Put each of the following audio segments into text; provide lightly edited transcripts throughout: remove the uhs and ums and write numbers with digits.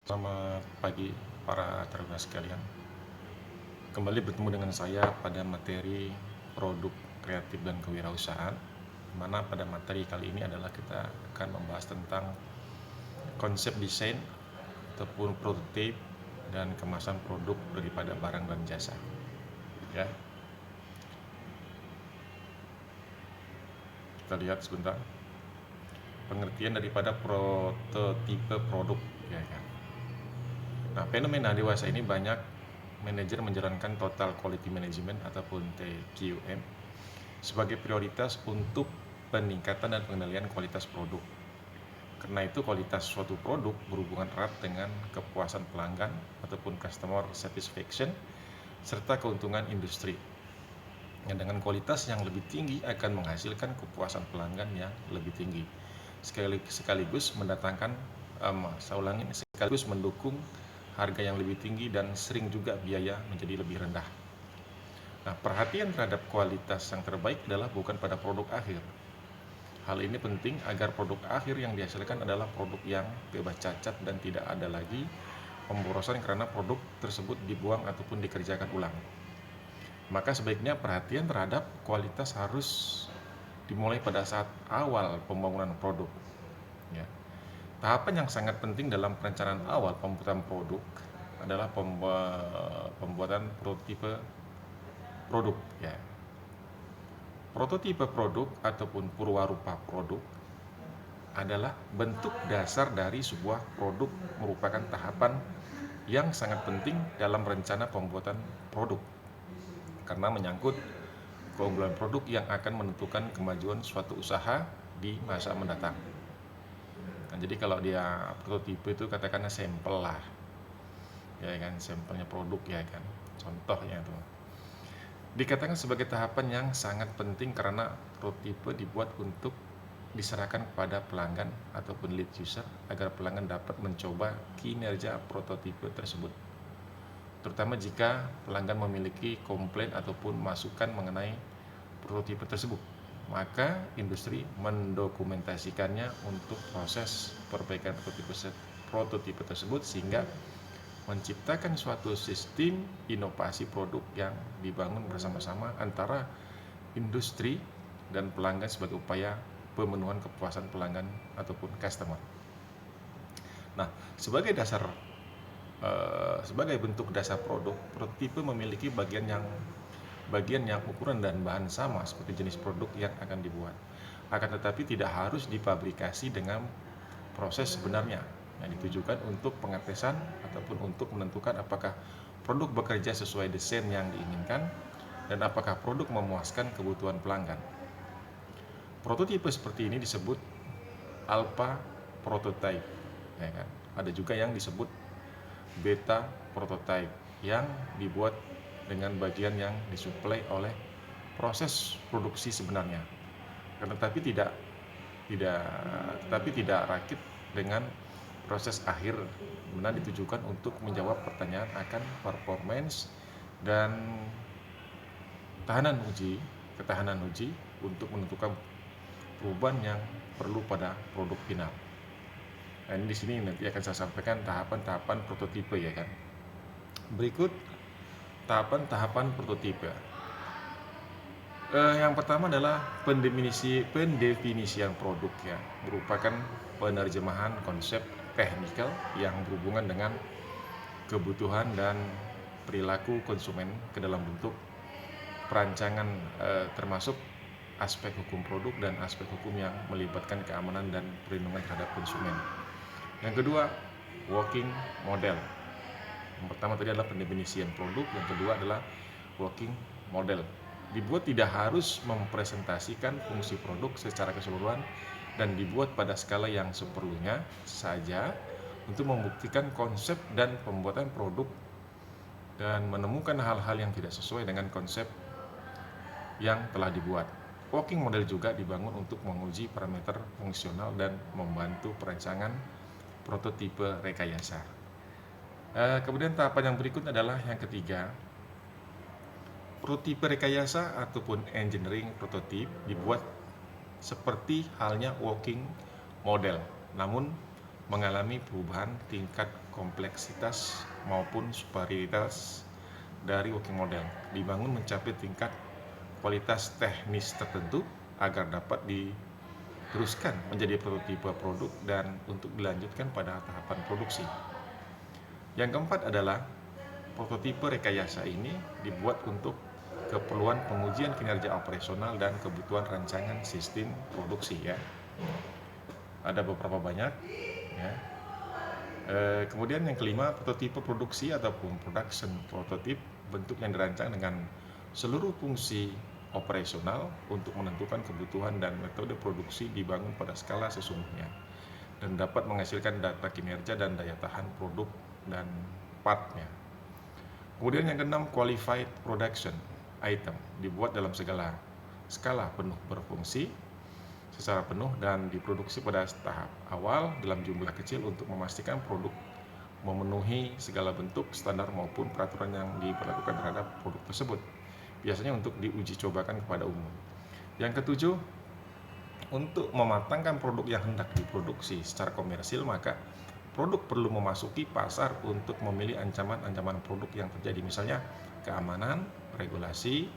Selamat pagi para taruna sekalian. Kembali bertemu dengan saya pada materi produk kreatif dan kewirausahaan, di mana pada materi kali ini adalah kita akan membahas tentang konsep desain ataupun prototipe dan kemasan produk daripada barang dan jasa. Ya, kita lihat sebentar pengertian daripada prototipe produk, ya kan. Nah, fenomena dewasa ini banyak manajer menjalankan total quality management ataupun TQM sebagai prioritas untuk peningkatan dan pengendalian kualitas produk. Karena itu kualitas suatu produk berhubungan erat dengan kepuasan pelanggan ataupun customer satisfaction serta keuntungan industri. Yang dengan kualitas yang lebih tinggi akan menghasilkan kepuasan pelanggan yang lebih tinggi. Sekaligus mendatangkan sekaligus mendukung harga yang lebih tinggi dan sering juga biaya menjadi lebih rendah. Nah, perhatian terhadap kualitas yang terbaik adalah bukan pada produk akhir. Hal ini penting agar produk akhir yang dihasilkan adalah produk yang bebas cacat dan tidak ada lagi pemborosan karena produk tersebut dibuang ataupun dikerjakan ulang. Maka sebaiknya perhatian terhadap kualitas harus dimulai pada saat awal pembangunan produk. Ya. Tahapan yang sangat penting dalam perencanaan awal pembuatan produk adalah pembuatan prototipe produk. Ya. Prototipe produk ataupun purwarupa produk adalah bentuk dasar dari sebuah produk, merupakan tahapan yang sangat penting dalam rencana pembuatan produk karena menyangkut keunggulan produk yang akan menentukan kemajuan suatu usaha di masa mendatang. Nah, jadi kalau dia prototipe itu katakanlah sampel lah, ya kan, sampelnya produk, ya kan, contohnya itu dikatakan sebagai tahapan yang sangat penting karena prototipe dibuat untuk diserahkan kepada pelanggan ataupun lead user agar pelanggan dapat mencoba kinerja prototipe tersebut. Terutama jika pelanggan memiliki komplain ataupun masukan mengenai prototipe tersebut, maka industri mendokumentasikannya untuk proses perbaikan prototipe tersebut sehingga menciptakan suatu sistem inovasi produk yang dibangun bersama-sama antara industri dan pelanggan sebagai upaya pemenuhan kepuasan pelanggan ataupun customer. Nah, sebagai bentuk dasar produk, prototipe memiliki bagian yang ukuran dan bahan sama seperti jenis produk yang akan dibuat. Akan tetapi tidak harus dipabrikasi dengan proses sebenarnya yang ditujukan untuk pengetesan ataupun untuk menentukan apakah produk bekerja sesuai desain yang diinginkan dan apakah produk memuaskan kebutuhan pelanggan. Prototipe seperti ini disebut alpha prototype, ya kan? Ada juga yang disebut beta prototype yang dibuat dengan bagian yang disuplai oleh proses produksi sebenarnya. Tetapi tidak rakit dengan proses akhir, benar ditujukan untuk menjawab pertanyaan akan performance dan ketahanan uji untuk menentukan perubahan yang perlu pada produk final. Nah, ini di sini nanti akan saya sampaikan tahapan-tahapan prototipe, ya kan. Berikut tahapan-tahapan prototipe. Yang pertama adalah pendefinisian produk, ya, merupakan penerjemahan konsep teknikal yang berhubungan dengan kebutuhan dan perilaku konsumen ke dalam bentuk perancangan, termasuk aspek hukum produk dan aspek hukum yang melibatkan keamanan dan perlindungan terhadap konsumen. Yang kedua, working model. Yang pertama tadi adalah pendefinisian produk, yang kedua adalah working model. Dibuat tidak harus mempresentasikan fungsi produk secara keseluruhan dan dibuat pada skala yang seperlunya saja untuk membuktikan konsep dan pembuatan produk dan menemukan hal-hal yang tidak sesuai dengan konsep yang telah dibuat. Working model juga dibangun untuk menguji parameter fungsional dan membantu perancangan prototipe rekayasa. Kemudian tahapan yang berikut adalah yang ketiga. Prototipe rekayasa ataupun engineering prototipe dibuat seperti halnya working model, namun mengalami perubahan tingkat kompleksitas maupun superioritas dari working model, dibangun mencapai tingkat kualitas teknis tertentu agar dapat diteruskan menjadi prototipe produk dan untuk dilanjutkan pada tahapan produksi. Yang keempat adalah prototipe rekayasa ini dibuat untuk keperluan pengujian kinerja operasional dan kebutuhan rancangan sistem produksi ya. Ada beberapa banyak ya. Kemudian yang kelima, prototipe produksi ataupun production prototype, bentuk yang dirancang dengan seluruh fungsi operasional untuk menentukan kebutuhan dan metode produksi dibangun pada skala sesungguhnya dan dapat menghasilkan data kinerja dan daya tahan produk dan partnya. Kemudian yang keenam, qualified production item, dibuat dalam segala skala penuh berfungsi secara penuh dan diproduksi pada tahap awal dalam jumlah kecil untuk memastikan produk memenuhi segala bentuk standar maupun peraturan yang diberlakukan terhadap produk tersebut, biasanya untuk diuji cobakan kepada umum. Yang ketujuh, untuk mematangkan produk yang hendak diproduksi secara komersil, maka produk perlu memasuki pasar untuk memilih ancaman-ancaman produk yang terjadi, misalnya keamanan, regulasi,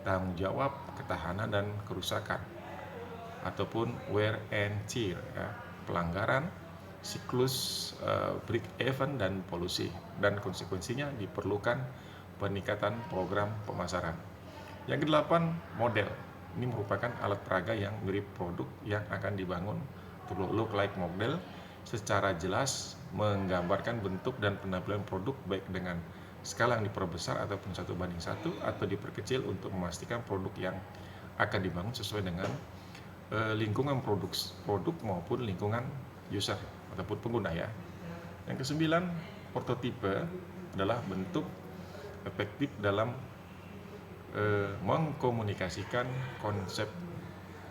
tanggung jawab, ketahanan dan kerusakan, ataupun wear and tear ya, pelanggaran, siklus break even dan polusi, dan konsekuensinya diperlukan peningkatan program pemasaran. Yang kedelapan, model. Ini merupakan alat peraga yang mirip produk yang akan dibangun, look like model, secara jelas menggambarkan bentuk dan penampilan produk baik dengan skala yang diperbesar ataupun 1:1 atau diperkecil untuk memastikan produk yang akan dibangun sesuai dengan lingkungan produk maupun lingkungan user ataupun pengguna ya. Yang kesembilan, prototipe adalah bentuk efektif dalam mengkomunikasikan konsep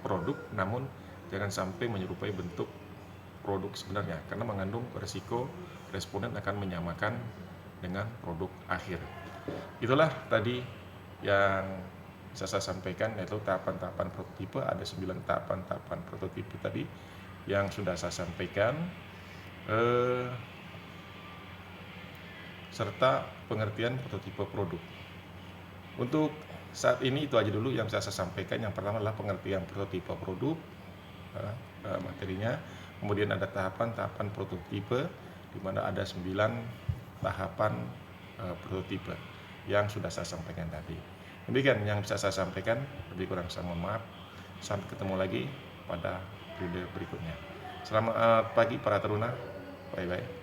produk, namun jangan sampai menyerupai bentuk produk sebenarnya karena mengandung risiko responden akan menyamakan dengan produk akhir. Itulah tadi yang saya sampaikan, yaitu tahapan-tahapan prototipe. Ada 9 tahapan-tahapan prototipe tadi yang sudah saya sampaikan, serta pengertian prototipe produk. Untuk saat ini itu aja dulu yang saya sampaikan. Yang pertama adalah pengertian prototipe produk, materinya. Kemudian ada tahapan-tahapan prototipe, di mana ada 9 tahapan prototipe yang sudah saya sampaikan tadi. Demikian yang bisa saya sampaikan, lebih kurang saya mohon maaf. Sampai ketemu lagi pada video berikutnya. Selamat pagi para teruna, bye bye.